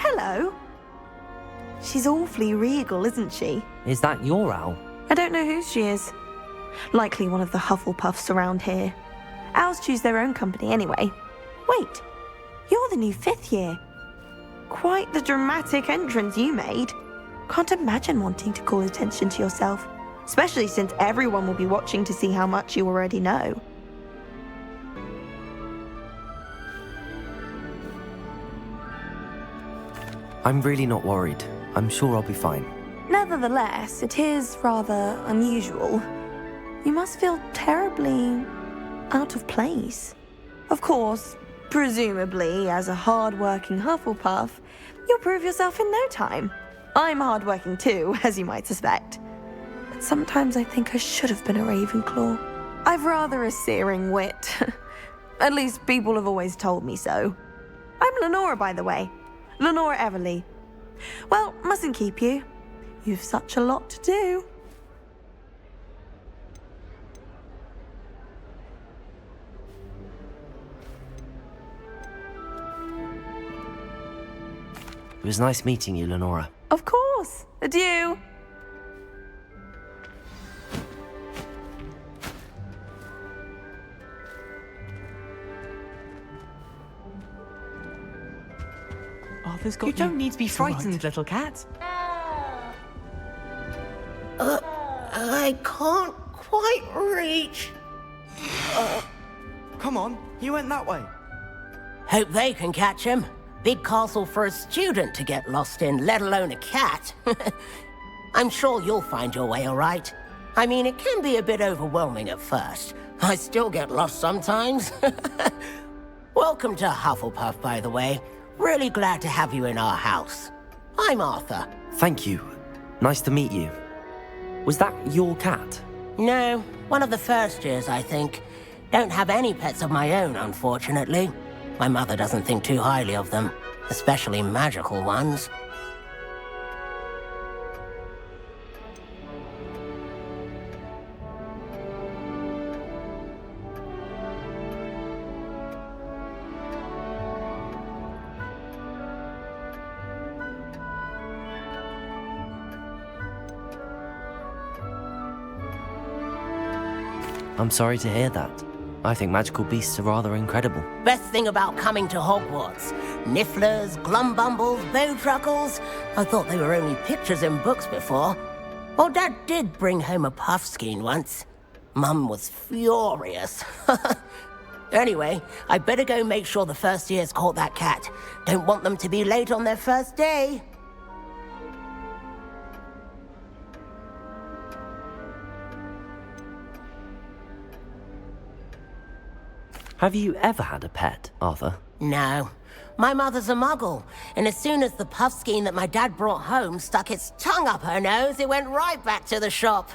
hello. She's awfully regal, isn't she? Is that your owl? I don't know whose she is. Likely one of the Hufflepuffs around here. Owls choose their own company anyway. Wait, you're the new 5th year. Quite the dramatic entrance you made. Can't imagine wanting to call attention to yourself, especially since everyone will be watching to see how much you already know. I'm really not worried. I'm sure I'll be fine. Nevertheless, it is rather unusual. You must feel terribly out of place. Of course, presumably, as a hard-working Hufflepuff, you'll prove yourself in no time. I'm hard-working too, as you might suspect. But sometimes I think I should have been a Ravenclaw. I've rather a searing wit. At least people have always told me so. I'm Lenora, by the way. Lenora Everly. Well, mustn't keep you. You've such a lot to do. It was nice meeting you, Lenora. Of course. Adieu. Arthur's got You don't need to be It's all frightened, right. little cat. I can't quite reach. Come on, he went that way. Hope they can catch him. Big castle for a student to get lost in, let alone a cat. I'm sure you'll find your way all right. I mean, it can be a bit overwhelming at first. I still get lost sometimes. Welcome to Hufflepuff, by the way. Really glad to have you in our house. I'm Arthur. Thank you. Nice to meet you. Was that your cat? No, one of the first years, I think. Don't have any pets of my own, unfortunately. My mother doesn't think too highly of them, especially magical ones. I'm sorry to hear that. I think magical beasts are rather incredible. Best thing about coming to Hogwarts. Nifflers, glumbumbles, bowtruckles. I thought they were only pictures in books before. Well, Dad did bring home a puffskein once. Mum was furious. Anyway, I better go make sure the first years caught that cat. Don't want them to be late on their first day. Have you ever had a pet, Arthur? No. My mother's a muggle, and as soon as the puffskein that my dad brought home stuck its tongue up her nose, it went right back to the shop.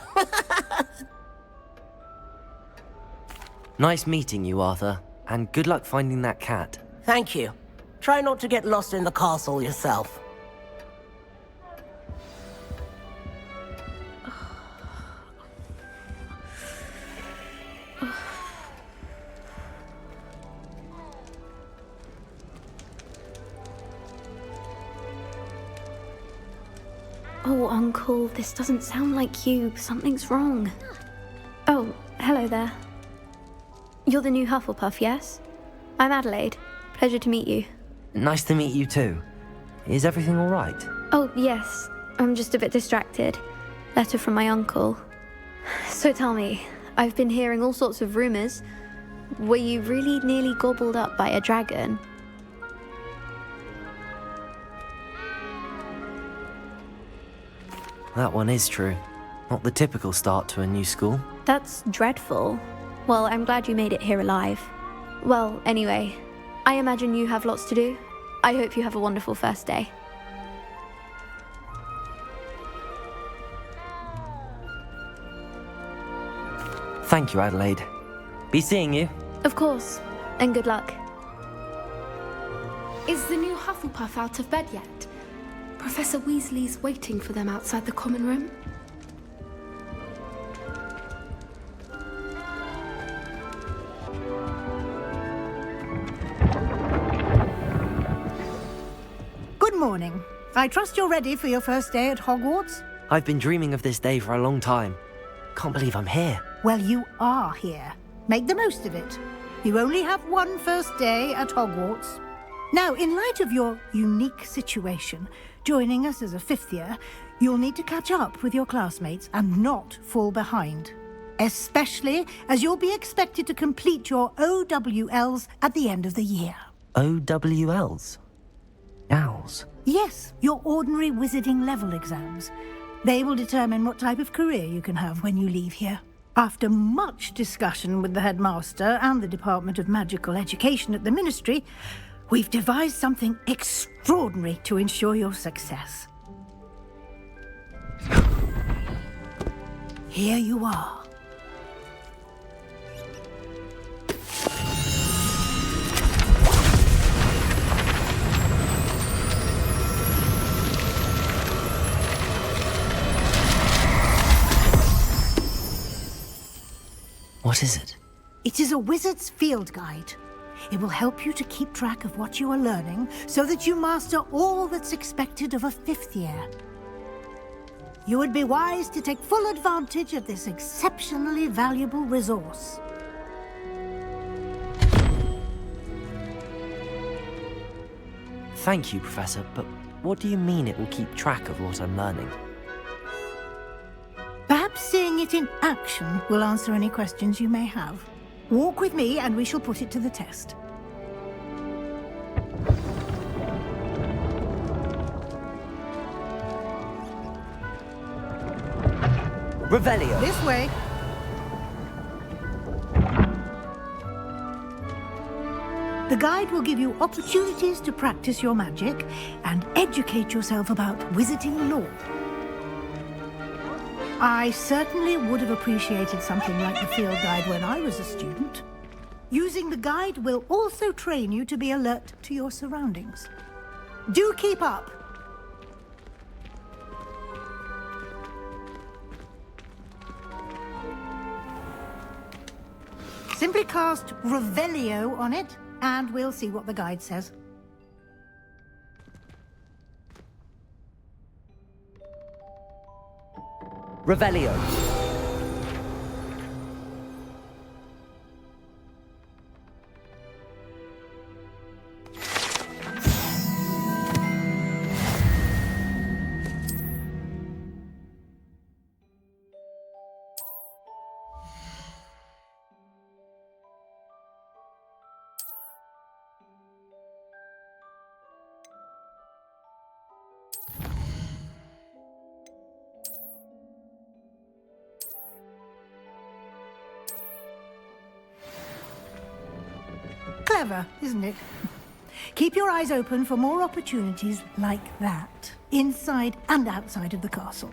Nice meeting you, Arthur. And good luck finding that cat. Thank you. Try not to get lost in the castle yourself. Oh, Uncle, this doesn't sound like you. Something's wrong. Oh, hello there. You're the new Hufflepuff, yes? I'm Adelaide. Pleasure to meet you. Nice to meet you too. Is everything all right? Oh, yes. I'm just a bit distracted. Letter from my uncle. So tell me, I've been hearing all sorts of rumors. Were you really nearly gobbled up by a dragon? That one is true. Not the typical start to a new school. That's dreadful. Well, I'm glad you made it here alive. Well, anyway, I imagine you have lots to do. I hope you have a wonderful first day. Thank you, Adelaide. Be seeing you. Of course, and good luck. Is the new Hufflepuff out of bed yet? Professor Weasley's waiting for them outside the common room. Good morning. I trust you're ready for your first day at Hogwarts? I've been dreaming of this day for a long time. Can't believe I'm here. Well, you are here. Make the most of it. You only have one first day at Hogwarts. Now, in light of your unique situation, joining us as a fifth year, you'll need to catch up with your classmates and not fall behind. Especially as you'll be expected to complete your OWLs at the end of the year. OWLs? Owls? Yes, your ordinary wizarding level exams. They will determine what type of career you can have when you leave here. After much discussion with the headmaster and the Department of Magical Education at the Ministry, we've devised something extraordinary to ensure your success. Here you are. What is it? It is a wizard's field guide. It will help you to keep track of what you are learning so that you master all that's expected of a fifth year. You would be wise to take full advantage of this exceptionally valuable resource. Thank you, Professor, but what do you mean it will keep track of what I'm learning? Perhaps seeing it in action will answer any questions you may have. Walk with me and we shall put it to the test. Revelio! This way. The guide will give you opportunities to practice your magic and educate yourself about wizarding lore. I certainly would have appreciated something like the field guide when I was a student. Using the guide will also train you to be alert to your surroundings. Do keep up! Simply cast Revelio on it, and we'll see what the guide says. Revelio! Clever, isn't it? Keep your eyes open for more opportunities like that, inside and outside of the castle.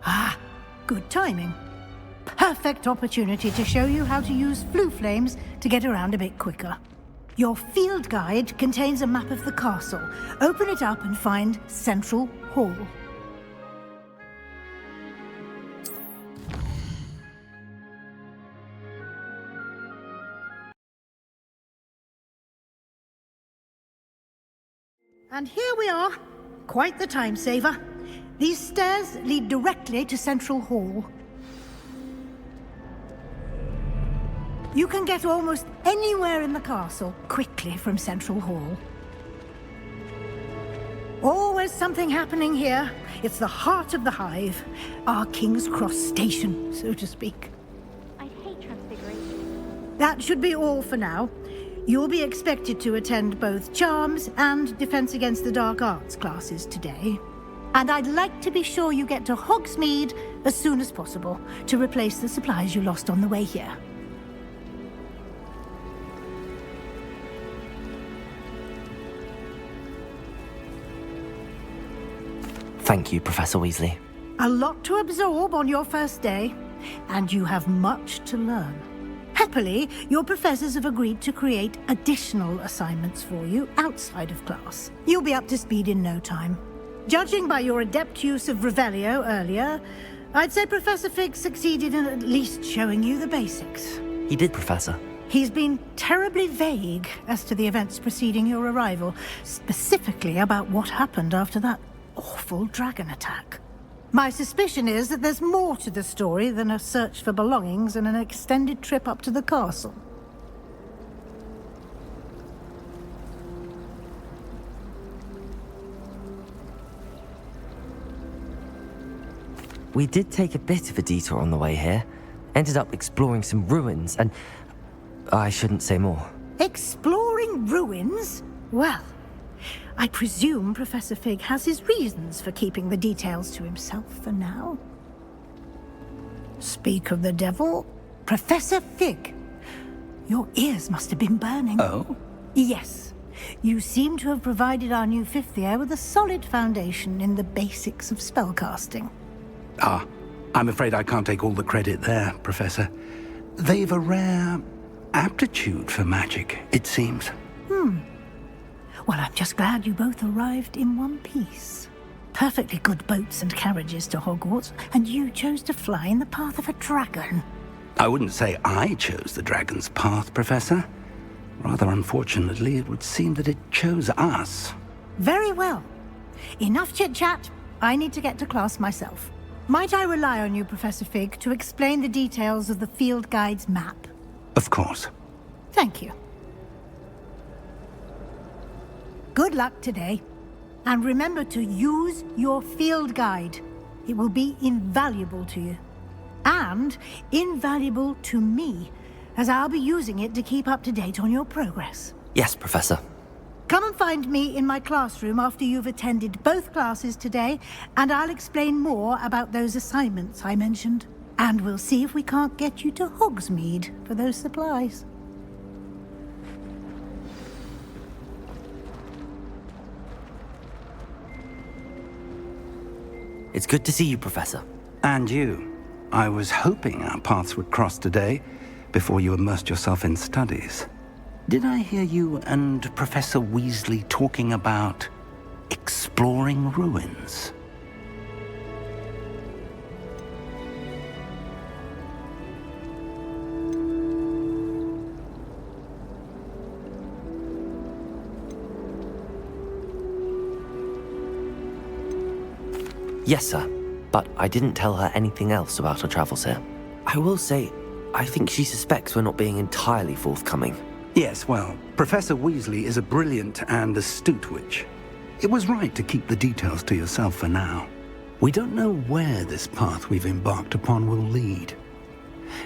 Ah, good timing. Perfect opportunity to show you how to use flue flames to get around a bit quicker. Your field guide contains a map of the castle. Open it up and find Central Hall. And here we are. Quite the time saver. These stairs lead directly to Central Hall. You can get almost anywhere in the castle quickly from Central Hall. Always something happening here. It's the heart of the hive. Our King's Cross station, so to speak. I hate transfiguration. That should be all for now. You'll be expected to attend both Charms and Defense Against the Dark Arts classes today. And I'd like to be sure you get to Hogsmeade as soon as possible to replace the supplies you lost on the way here. Thank you, Professor Weasley. A lot to absorb on your first day, and you have much to learn. Happily, your professors have agreed to create additional assignments for you outside of class. You'll be up to speed in no time. Judging by your adept use of Revelio earlier, I'd say Professor Fig succeeded in at least showing you the basics. He did, Professor. He's been terribly vague as to the events preceding your arrival, specifically about what happened after that awful dragon attack. My suspicion is that there's more to the story than a search for belongings and an extended trip up to the castle. We did take a bit of a detour on the way here. Ended up exploring some ruins and... I shouldn't say more. Exploring ruins? Well, I presume Professor Fig has his reasons for keeping the details to himself for now. Speak of the devil, Professor Fig. Your ears must have been burning. Oh? Yes. You seem to have provided our new fifth year with a solid foundation in the basics of spellcasting. Ah, I'm afraid I can't take all the credit there, Professor. They've a rare aptitude for magic, it seems. Well, I'm just glad you both arrived in one piece. Perfectly good boats and carriages to Hogwarts, and you chose to fly in the path of a dragon. I wouldn't say I chose the dragon's path, Professor. Rather unfortunately, it would seem that it chose us. Very well. Enough chit-chat. I need to get to class myself. Might I rely on you, Professor Fig, to explain the details of the field guide's map? Of course. Thank you. Good luck today. And remember to use your field guide. It will be invaluable to you. And invaluable to me, as I'll be using it to keep up to date on your progress. Yes, Professor. Come and find me in my classroom after you've attended both classes today, and I'll explain more about those assignments I mentioned. And we'll see if we can't get you to Hogsmeade for those supplies. It's good to see you, Professor. And you. I was hoping our paths would cross today, before you immersed yourself in studies. Did I hear you and Professor Weasley talking about exploring ruins? Yes, sir. But I didn't tell her anything else about our travels here. I will say, I think she suspects we're not being entirely forthcoming. Yes, well, Professor Weasley is a brilliant and astute witch. It was right to keep the details to yourself for now. We don't know where this path we've embarked upon will lead.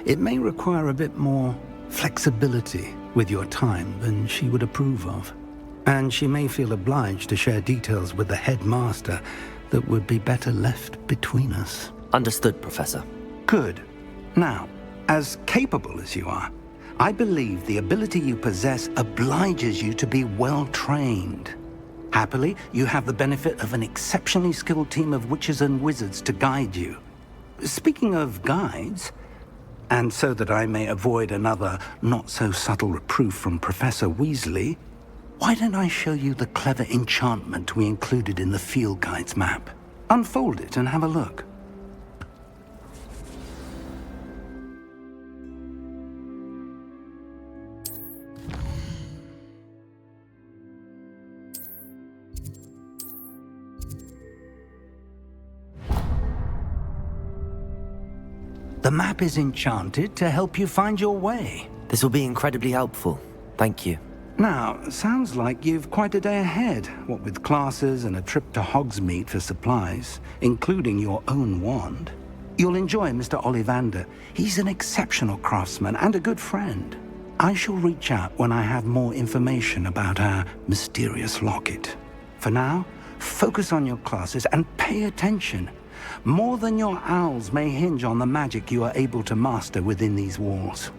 It may require a bit more flexibility with your time than she would approve of. And she may feel obliged to share details with the headmaster that would be better left between us. Understood, Professor. Good. Now, as capable as you are, I believe the ability you possess obliges you to be well trained. Happily, you have the benefit of an exceptionally skilled team of witches and wizards to guide you. Speaking of guides, and so that I may avoid another not-so-subtle reproof from Professor Weasley, why don't I show you the clever enchantment we included in the field guide's map? Unfold it and have a look. The map is enchanted to help you find your way. This will be incredibly helpful. Thank you. Now, sounds like you've quite a day ahead, what with classes and a trip to Hogsmeade for supplies, including your own wand. You'll enjoy Mr. Ollivander. He's an exceptional craftsman and a good friend. I shall reach out when I have more information about our mysterious locket. For now, focus on your classes and pay attention. More than your owls may hinge on the magic you are able to master within these walls.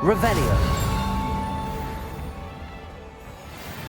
Revelio.